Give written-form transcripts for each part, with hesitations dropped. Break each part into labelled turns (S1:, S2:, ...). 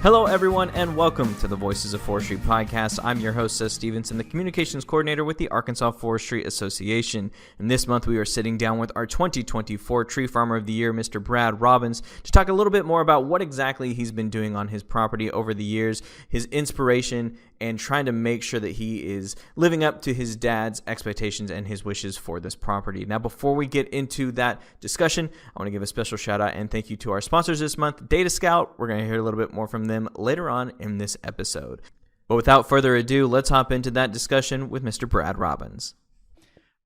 S1: Hello, everyone, and welcome to the Voices of Forestry podcast. I'm your host, Seth Stevenson, the communications coordinator with the Arkansas Forestry Association. And this month, we are sitting down with our 2024 Tree Farmer of the Year, Mr. Brad Robbins, to talk a little bit more about what exactly he's been doing on his property over the years, his inspiration, and trying to make sure that he is living up to his dad's expectations and his wishes for this property. Now, before we get into that discussion, I want to give a special shout out and thank you to our sponsors this month, Data Scout. We're going to hear a little bit more from them later on in this episode. But without further ado, let's hop into that discussion with Mr. Brad Robbins.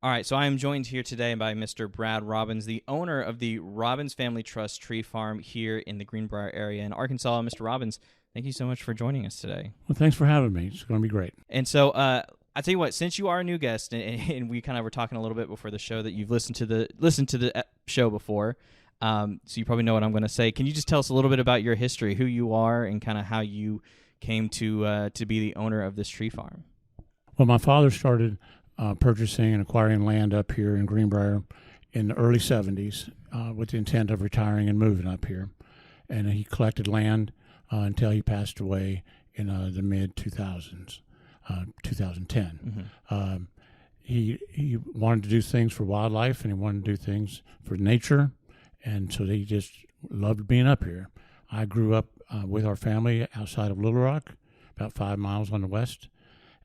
S2: All right, so I am joined here today by Mr. Brad Robbins, the owner of the Robbins Family Trust Tree Farm here in the Greenbrier area in Arkansas. Mr. Robbins, thank you so much for joining us today.
S3: Well, thanks for having me. It's going to be great.
S2: And so I tell you what, since you are a new guest, and we kind of were talking a little bit before the show that you've listened to the show before, so you probably know what I'm going to say. Can you just tell us a little bit about your history, who you are, and kind of how you came to be the owner of this tree farm?
S3: Well, my father started purchasing and acquiring land up here in Greenbrier in the early 70s with the intent of retiring and moving up here. And he collected land until he passed away in the mid-2000s, 2010. Mm-hmm. He wanted to do things for wildlife, and he wanted to do things for nature, and so he just loved being up here. I grew up with our family outside of Little Rock, about 5 miles on the west,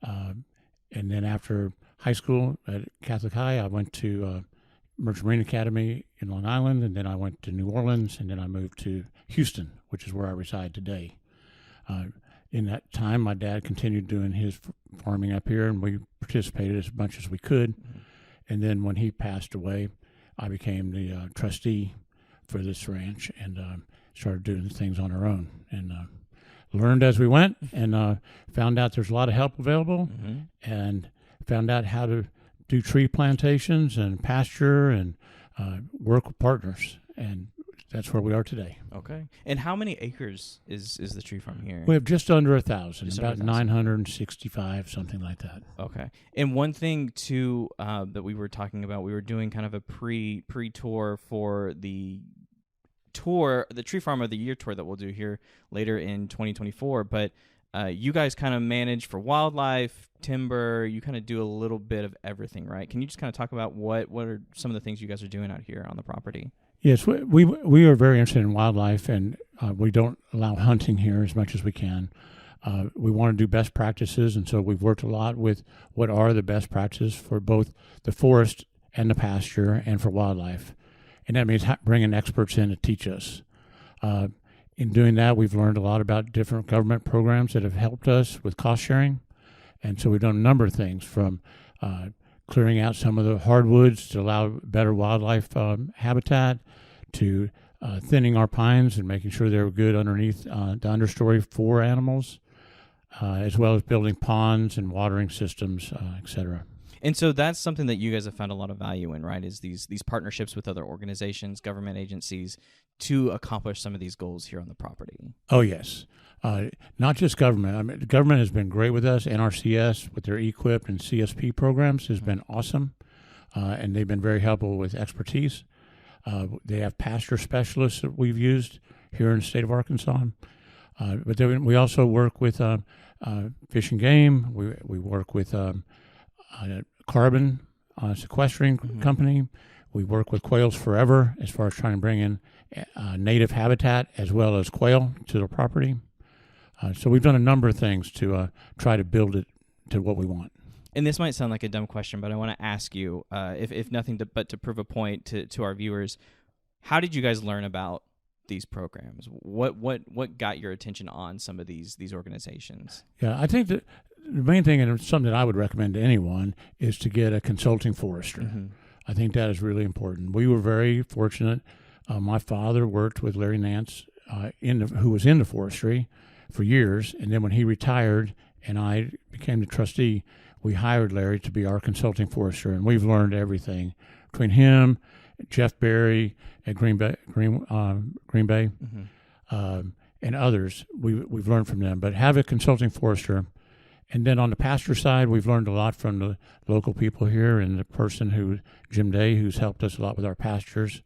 S3: and then after high school at Catholic High, I went to Merchant Marine Academy in Long Island, and then I went to New Orleans, and then I moved to Houston, which is where I reside today. In that time, my dad continued doing his farming up here, and we participated as much as we could. Mm-hmm. And then when he passed away, I became the trustee for this ranch and started doing things on our own, and learned as we went, and found out there's a lot of help available, mm-hmm. and found out how to do tree plantations and pasture and work with partners, and that's where we are today.
S2: Okay. And how many acres is the tree farm here?
S3: We have just under 1,000, about 965, something like that.
S2: Okay. And one thing, too, that we were talking about, we were doing kind of a pre-tour for the Tree Farm of the Year tour that we'll do here later in 2024, but you guys kind of manage for wildlife, timber, you kind of do a little bit of everything, right? Can you just kind of talk about what are some of the things you guys are doing out here on the property?
S3: Yes, we are very interested in wildlife, and we don't allow hunting here as much as we can. We want to do best practices, and so we've worked a lot with what are the best practices for both the forest and the pasture and for wildlife. And that means bringing experts in to teach us. In doing that, we've learned a lot about different government programs that have helped us with cost sharing. And so we've done a number of things, from clearing out some of the hardwoods to allow better wildlife habitat, to thinning our pines and making sure they're good underneath the understory for animals, as well as building ponds and watering systems, et cetera.
S2: And so that's something that you guys have found a lot of value in, right, is these partnerships with other organizations, government agencies, to accomplish some of these goals here on the property.
S3: Oh, yes. Not just government. I mean, the government has been great with us. NRCS, with their EQIP and CSP programs, has been awesome, and they've been very helpful with expertise. They have pasture specialists that we've used here in the state of Arkansas. But then we also work with Fish and Game. We work with carbon sequestering mm-hmm. company. We work with Quails Forever as far as trying to bring in native habitat as well as quail to the property. So we've done a number of things to try to build it to what we want.
S2: And this might sound like a dumb question, but I want to ask you, if nothing but to prove a point to our viewers, how did you guys learn about these programs? What got your attention on some of these organizations?
S3: Yeah, I think that the main thing, and something that I would recommend to anyone, is to get a consulting forester. Mm-hmm. I think that is really important. We were very fortunate. My father worked with Larry Nance, who was in the forestry for years, and then when he retired and I became the trustee, we hired Larry to be our consulting forester, and we've learned everything between him, Jeff Berry at Green Bay, mm-hmm. And others. We've learned from them. But have a consulting forester. And then on the pasture side, we've learned a lot from the local people here, and the person Jim Day, who's helped us a lot with our pastures.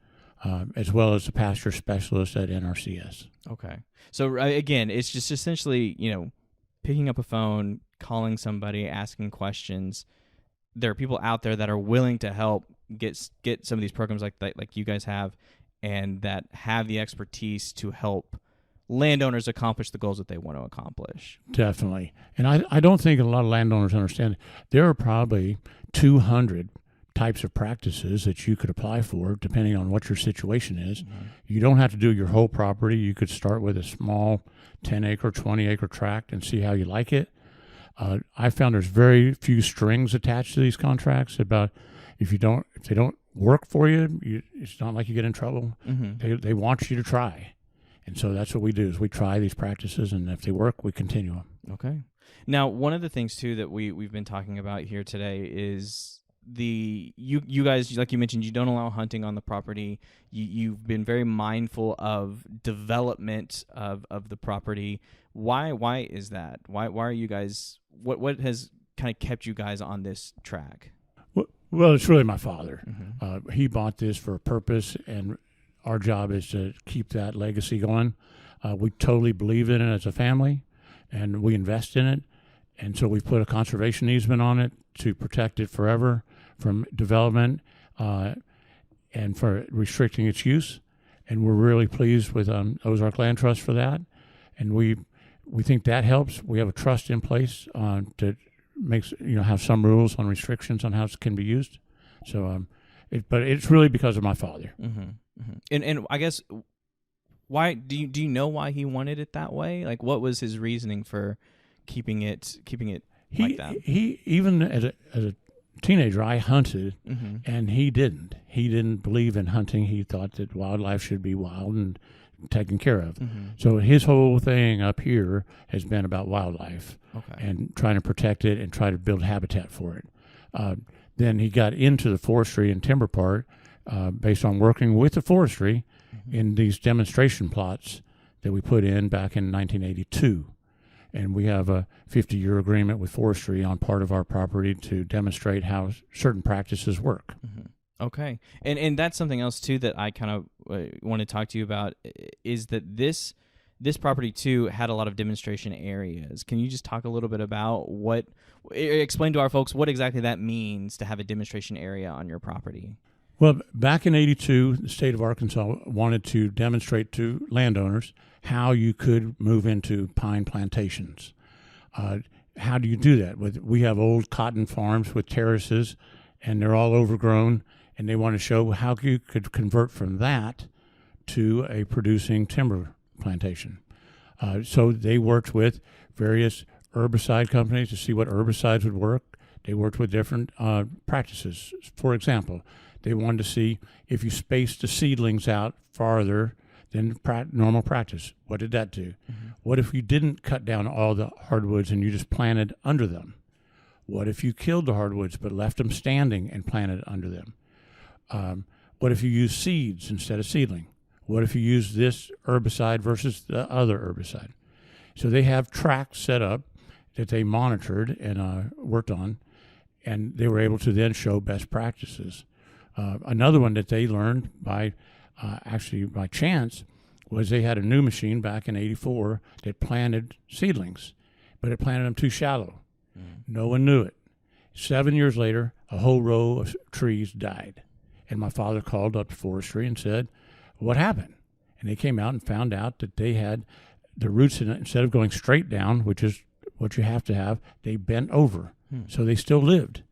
S3: as well as the pasture specialist at NRCS.
S2: Okay. So again, it's just essentially, picking up a phone, calling somebody, asking questions. There are people out there that are willing to help get some of these programs like you guys have, and that have the expertise to help landowners accomplish the goals that they want to accomplish.
S3: Definitely. And I don't think a lot of landowners understand. There are probably 200 types of practices that you could apply for depending on what your situation is. Mm-hmm. You don't have to do your whole property. You could start with a small 10-acre, 20-acre tract and see how you like it. I found there's very few strings attached to these contracts. About if they don't work for you, it's not like you get in trouble. Mm-hmm. They want you to try. And so that's what we do, is we try these practices, and if they work, we continue them.
S2: Okay. Now, one of the things, too, that we've been talking about here today is you guys, like you mentioned, you don't allow hunting on the property. You've been very mindful of development of the property. Why is that? Why are you guys, what has kind of kept you guys on this track?
S3: Well, it's really my father.
S2: Mm-hmm.
S3: He bought this for a purpose, and our job is to keep that legacy going. We totally believe in it as a family, and we invest in it. And so we put a conservation easement on it to protect it forever from development and for restricting its use. And we're really pleased with Ozark Land Trust for that. And we think that helps. We have a trust in place to have some rules on restrictions on how it can be used. So, but it's really because of my father.
S2: Mm-hmm. Mm-hmm. And I guess, why do you know why he wanted it that way? Like, what was his reasoning for keeping it like that?
S3: He even as a teenager, I hunted,
S2: mm-hmm.
S3: and he didn't. He didn't believe in hunting. He thought that wildlife should be wild and taken care of.
S2: Mm-hmm.
S3: So his whole thing up here has been about wildlife,
S2: okay.
S3: and trying to protect it and try to build habitat for it. Then he got into the forestry and timber part based on working with the forestry
S2: mm-hmm.
S3: in these demonstration plots that we put in back in 1982. And we have a 50-year agreement with forestry on part of our property to demonstrate how certain practices work.
S2: Mm-hmm. Okay. And that's something else, too, that I kind of want to talk to you about, is that this property, too, had a lot of demonstration areas. Can you just talk a little bit about explain to our folks what exactly that means to have a demonstration area on your property?
S3: Well, back in 82, the state of Arkansas wanted to demonstrate to landowners how you could move into pine plantations. How do you do that? We have old cotton farms with terraces, and they're all overgrown, and they want to show how you could convert from that to a producing timber plantation. So they worked with various herbicide companies to see what herbicides would work. They worked with different practices. For example, they wanted to see if you spaced the seedlings out farther than normal practice. What did that do? Mm-hmm. What if you didn't cut down all the hardwoods and you just planted under them? What if you killed the hardwoods but left them standing and planted under them? What if you used seeds instead of seedling? What if you use this herbicide versus the other herbicide? So they have tracks set up that they monitored and worked on, and they were able to then show best practices. Another one that they learned by chance was they had a new machine back in 84 that planted seedlings, but it planted them too shallow. No one knew it. 7 years later, a whole row of trees died. And my father called up to Forestry and said, what happened? And they came out and found out that they had the roots, instead of going straight down, which is what you have to have, they bent over. So they still lived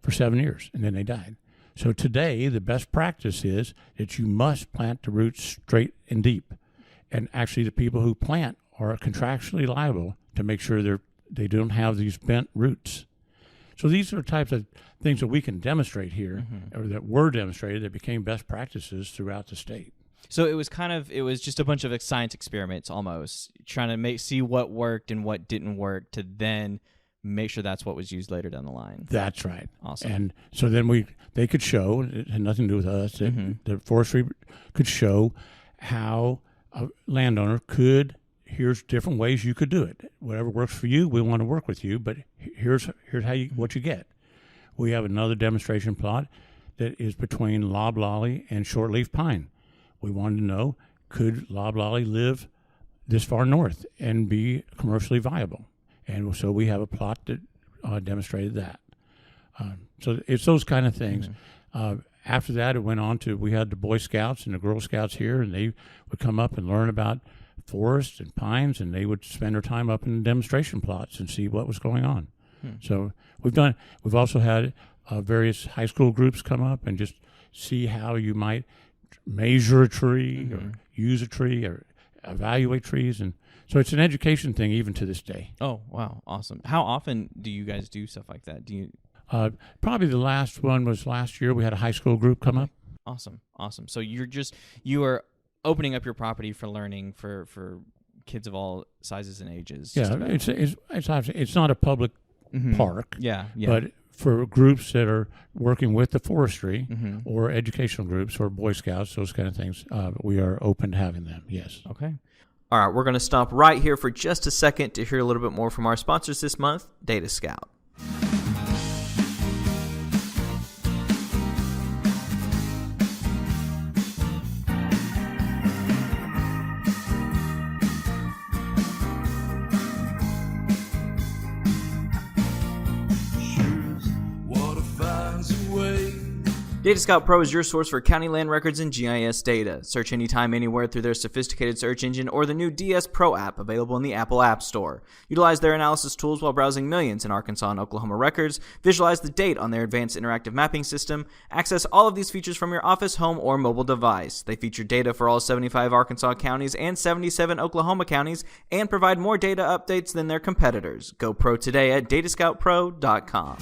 S3: for 7 years, and then they died. So today, the best practice is that you must plant the roots straight and deep. And actually, the people who plant are contractually liable to make sure they don't have these bent roots. So these are types of things that we can demonstrate here, mm-hmm. or that were demonstrated, that became best practices throughout the state.
S2: So it was just a bunch of science experiments almost, trying to see what worked and what didn't work to then make sure that's what was used later down the line.
S3: That's right.
S2: Awesome.
S3: And so then they could show, it had nothing to do with us,
S2: mm-hmm.
S3: the forestry could show how a landowner could, here's different ways you could do it. Whatever works for you, we want to work with you, but here's how what you get. We have another demonstration plot that is between loblolly and shortleaf pine. we wanted to know, could Loblolly live this far north and be commercially viable? And so we have a plot that demonstrated that. So it's those kind of things. After that, it went on to, we had the Boy Scouts and the Girl Scouts here, and they would come up and learn about forests and pines, and they would spend their time up in demonstration plots and see what was going on. So we've also had various high school groups come up and just see how you might measure a tree or use a tree or evaluate trees. And so it's an education thing even to this day.
S2: Oh, wow. Awesome. How often do you guys do stuff like that? Do you?
S3: Probably the last one was last year. We had a high school group come up.
S2: Awesome. So you are opening up your property for learning for kids of all sizes and ages.
S3: Yeah, it's not a public park.
S2: Yeah.
S3: But for groups that are working with the forestry or educational groups or Boy Scouts, those kind of things, we are open to having them. Yes.
S2: Okay.
S1: All right, we're going to stop right here for just a second to hear a little bit more from our sponsors this month, Data Scout. Data Scout Pro is your source for county land records and GIS data. Search anytime, anywhere through their sophisticated search engine or the new DS Pro app available in the Apple App Store. Utilize their analysis tools while browsing millions in Arkansas and Oklahoma records. Visualize the date on their advanced interactive mapping system. Access all of these features from your office, home, or mobile device. They feature data for all 75 Arkansas counties and 77 Oklahoma counties and provide more data updates than their competitors. Go pro today at datascoutpro.com.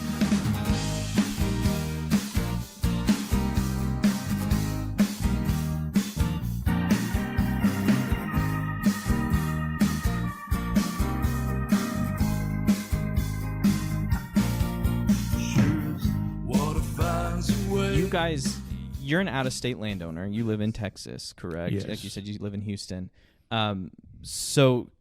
S2: You guys, you're an out-of-state landowner. You live in Texas, correct?
S3: Yes.
S2: Like you said, you live in Houston. So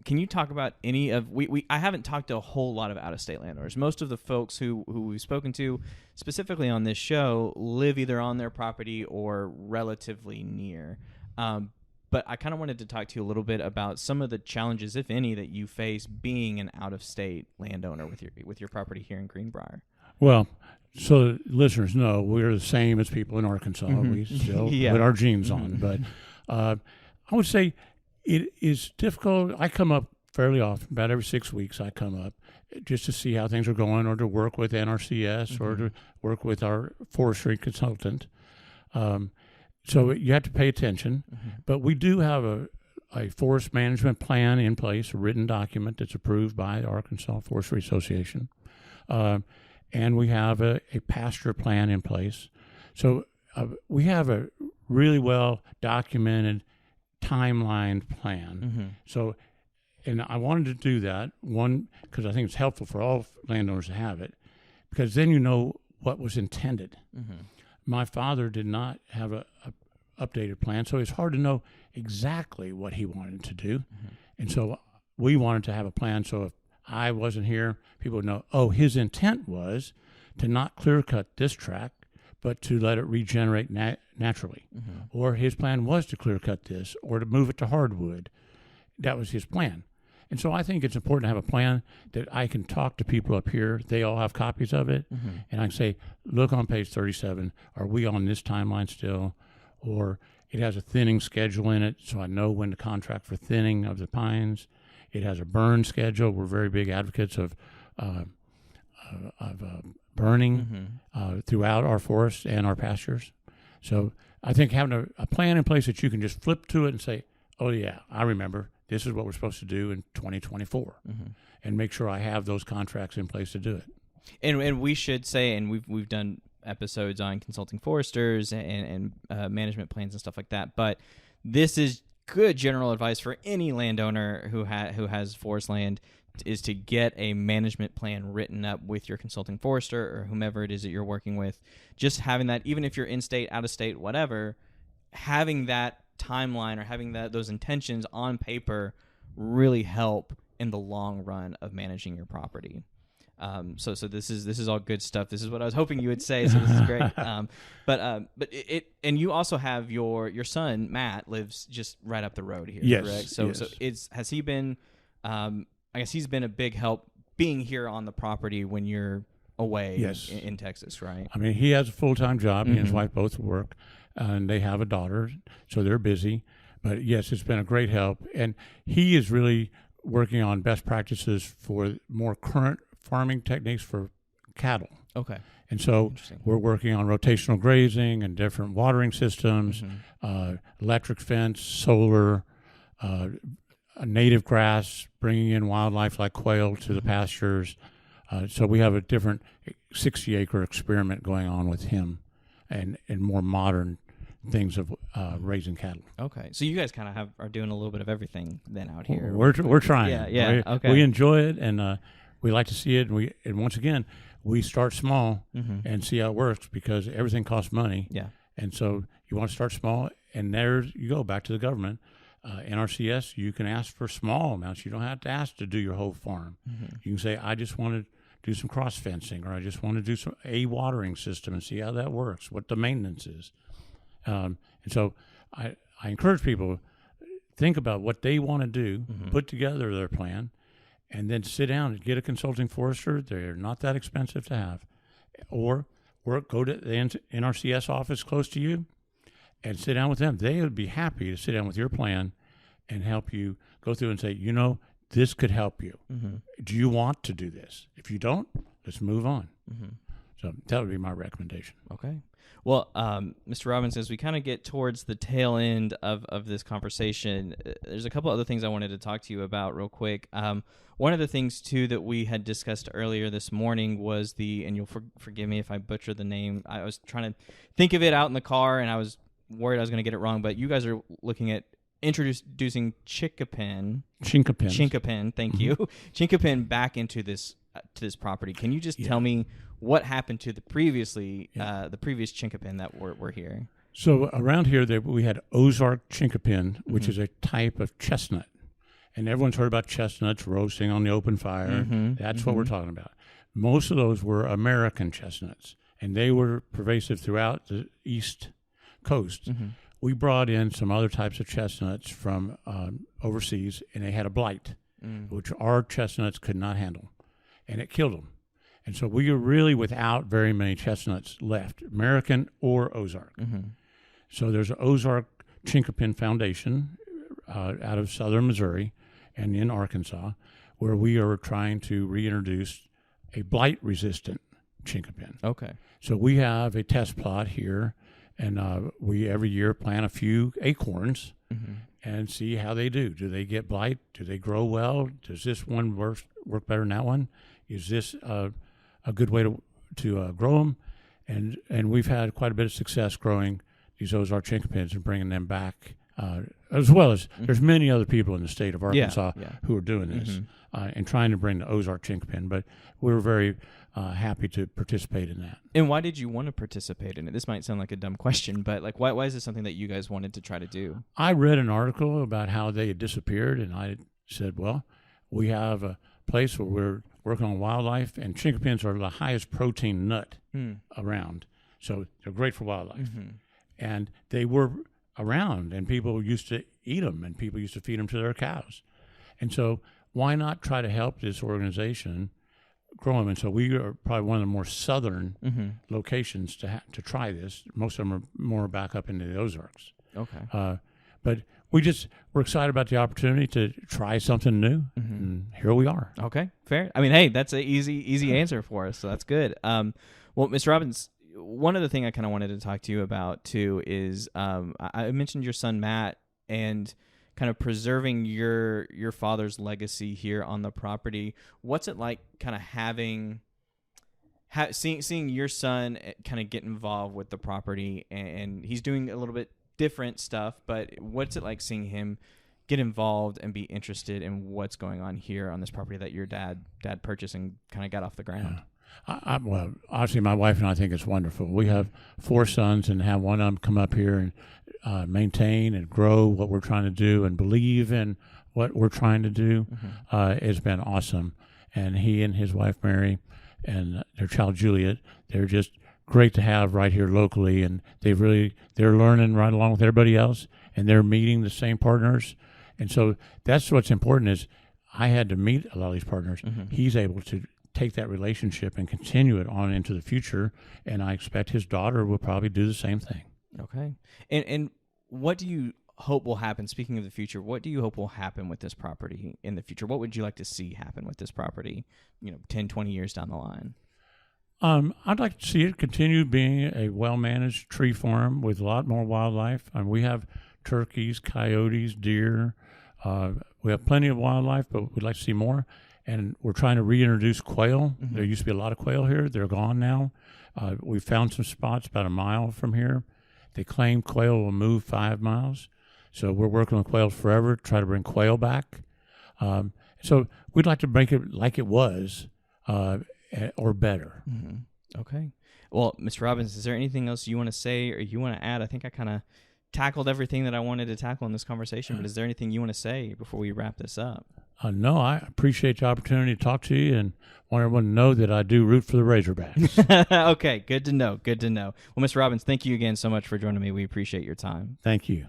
S2: can you talk about any of I haven't talked to a whole lot of out-of-state landowners. Most of the folks who we've spoken to specifically on this show live either on their property or relatively near. But I kind of wanted to talk to you a little bit about some of the challenges, if any, that you face being an out-of-state landowner with your property here in Greenbrier.
S3: Well, so listeners know we're the same as people in Arkansas. We still put our jeans on. But I would say it is difficult. I come up fairly often, about every 6 weeks I come up just to see how things are going or to work with NRCS or to work with our forestry consultant. So you have to pay attention. But we do have a forest management plan in place, a written document that's approved by the Arkansas Forestry Association. And we have a pasture plan in place. So we have a really well documented timeline plan. So, and I wanted to do that, one, because I think it's helpful for all landowners to have it, because then you know what was intended. My father did not have a updated plan, so it's hard to know exactly what he wanted to do. And so we wanted to have a plan so if I wasn't here, people would know, oh, his intent was to not clear cut this tract, but to let it regenerate naturally. Or his plan was to clear cut this or to move it to hardwood. That was his plan. And so I think it's important to have a plan that I can talk to people up here. They all have copies of it. And I can say, look on page 37. Are we on this timeline still? Or it has a thinning schedule in it, so I know when to contract for thinning of the pines. It has a burn schedule. We're very big advocates of burning throughout our forests and our pastures. So I think having a plan in place that you can just flip to it and say, oh, yeah, I remember. This is what we're supposed to do in 2024. And make sure I have those contracts in place to do it.
S2: And we should say, and we've done episodes on consulting foresters and management plans and stuff like that, but this is good general advice for any landowner who has forest land is to get a management plan written up with your consulting forester or whomever it is that you're working with. Just having that, even if you're in state, out of state, whatever, having that timeline or having those intentions on paper really help in the long run of managing your property. So this is all good stuff. This is what I was hoping you would say. So this is great. But and you also have your son Matt lives just right up the road here.
S3: Yes.
S2: Correct? So
S3: yes.
S2: has he been? I guess he's been a big help being here on the property when you're away.
S3: Yes.
S2: in Texas, right?
S3: I mean, he has a full-time job. He and his wife both work, and they have a daughter, so they're busy. But yes, it's been a great help, and he is really working on best practices for more current farming techniques for cattle.
S2: Okay.
S3: And so we're working on rotational grazing and different watering systems, electric fence, solar, native grass, bringing in wildlife like quail to the pastures. So we have a different 60-acre experiment going on with him and more modern things of raising cattle.
S2: Okay. So you guys kind of are doing a little bit of everything then out here.
S3: We're trying.
S2: Yeah. Okay.
S3: We enjoy it, and we like to see it. And once again, we start small and see how it works because everything costs money.
S2: Yeah.
S3: And so you want to start small, and there you go back to the government. NRCS, you can ask for small amounts. You don't have to ask to do your whole farm. You can say, I just want to do some cross fencing, or I just want to do a watering system and see how that works, what the maintenance is. And so I encourage people, think about what they want to do, put together their plan, and then sit down and get a consulting forester. They're not that expensive to have. Or go to the NRCS office close to you and sit down with them. They would be happy to sit down with your plan and help you go through and say, this could help you. Do you want to do this? If you don't, let's move on. So that would be my recommendation.
S2: Okay. Well, Mr. Robbins, as we kind of get towards the tail end of this conversation, there's a couple other things I wanted to talk to you about real quick. One of the things, too, that we had discussed earlier this morning was and you'll forgive me if I butcher the name. I was trying to think of it out in the car, and I was worried I was going to get it wrong, but you guys are looking at introducing chinkapin, thank you, chinkapin back into this to this property. Can you just tell me what happened to the previous chinkapin that were here?
S3: So around here, we had Ozark chinkapin, which is a type of chestnut. And everyone's heard about chestnuts roasting on the open fire. That's what we're talking about. Most of those were American chestnuts, and they were pervasive throughout the East Coast. We brought in some other types of chestnuts from overseas, and they had a blight, which our chestnuts could not handle, and it killed them. And so we are really without very many chestnuts left, American or Ozark. So there's an Ozark Chinkapin Foundation out of southern Missouri and in Arkansas, where we are trying to reintroduce a blight-resistant chinkapin.
S2: Okay.
S3: So we have a test plot here, and we every year plant a few acorns and see how they do. Do they get blight? Do they grow well? Does this one work better than that one? Is this a good way to grow them? And we've had quite a bit of success growing these Ozark chinkapins and bringing them back, as well as there's many other people in the state of Arkansas who are doing this and trying to bring the Ozark chinkapin. But we're very happy to participate in that.
S2: And why did you want to participate in it? This might sound like a dumb question, but why is this something that you guys wanted to try to do?
S3: I read an article about how they had disappeared, and I said, well, we have a place where we're working on wildlife, and chinkapins are the highest protein nut around. So they're great for wildlife. And they were around, and people used to eat them, and people used to feed them to their cows. And so why not try to help this organization grow them? And so we are probably one of the more southern locations to try this. Most of them are more back up into the Ozarks.
S2: Okay.
S3: But we're excited about the opportunity to try something new, and here we are.
S2: Okay, fair. I mean, hey, that's an easy answer for us, so that's good. Well, Mr. Robbins, one other thing I kind of wanted to talk to you about too is I mentioned your son Matt and kind of preserving your father's legacy here on the property. What's it like kind of seeing your son kind of get involved with the property, and he's doing a little bit different stuff, but what's it like seeing him get involved and be interested in what's going on here on this property that your dad purchased and kind of got off the ground?
S3: Well, obviously, my wife and I think it's wonderful. We have 4 sons, and have one of them come up here and maintain and grow what we're trying to do and believe in what we're trying to do. It's been awesome. and he and his wife Mary and their child Juliet, they're just great to have right here locally, and they're learning right along with everybody else, and they're meeting the same partners. And so that's what's important is I had to meet a lot of these partners. He's able to take that relationship and continue it on into the future, and I expect his daughter will probably do the same thing.
S2: Okay. And what do you hope will happen, speaking of the future, what do you hope will happen with this property in the future? What would you like to see happen with this property, 10, 20 years down the line?
S3: I'd like to see it continue being a well-managed tree farm with a lot more wildlife. We have turkeys, coyotes, deer. We have plenty of wildlife, but we'd like to see more. And we're trying to reintroduce quail. There used to be a lot of quail here. They're gone now. We found some spots about a mile from here. They claim quail will move 5 miles. So we're working on quail forever, try to bring quail back. So we'd like to make it like it was, or better.
S2: Okay. Well, Mr. Robbins, is there anything else you want to say or you want to add? I think I kind of tackled everything that I wanted to tackle in this conversation, but is there anything you want to say before we wrap this up?
S3: No, I appreciate the opportunity to talk to you and want everyone to know that I do root for the Razorbacks.
S2: Okay, good to know. Good to know. Well, Mr. Robbins, thank you again so much for joining me. We appreciate your time.
S3: Thank you.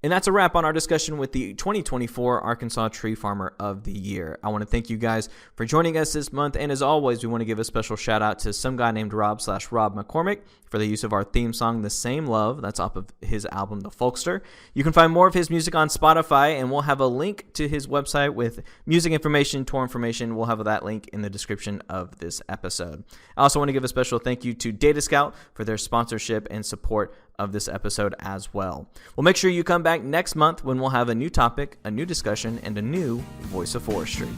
S1: And that's a wrap on our discussion with the 2024 Arkansas Tree Farmer of the Year. I want to thank you guys for joining us this month. And as always, we want to give a special shout out to some guy named Rob McCormick for the use of our theme song, The Same Love. That's off of his album, The Folkster. You can find more of his music on Spotify, and we'll have a link to his website with music information, tour information. We'll have that link in the description of this episode. I also want to give a special thank you to Data Scout for their sponsorship and support of this episode as well. Well, make sure you come back next month when we'll have a new topic, a new discussion, and a new Voice of Forestry.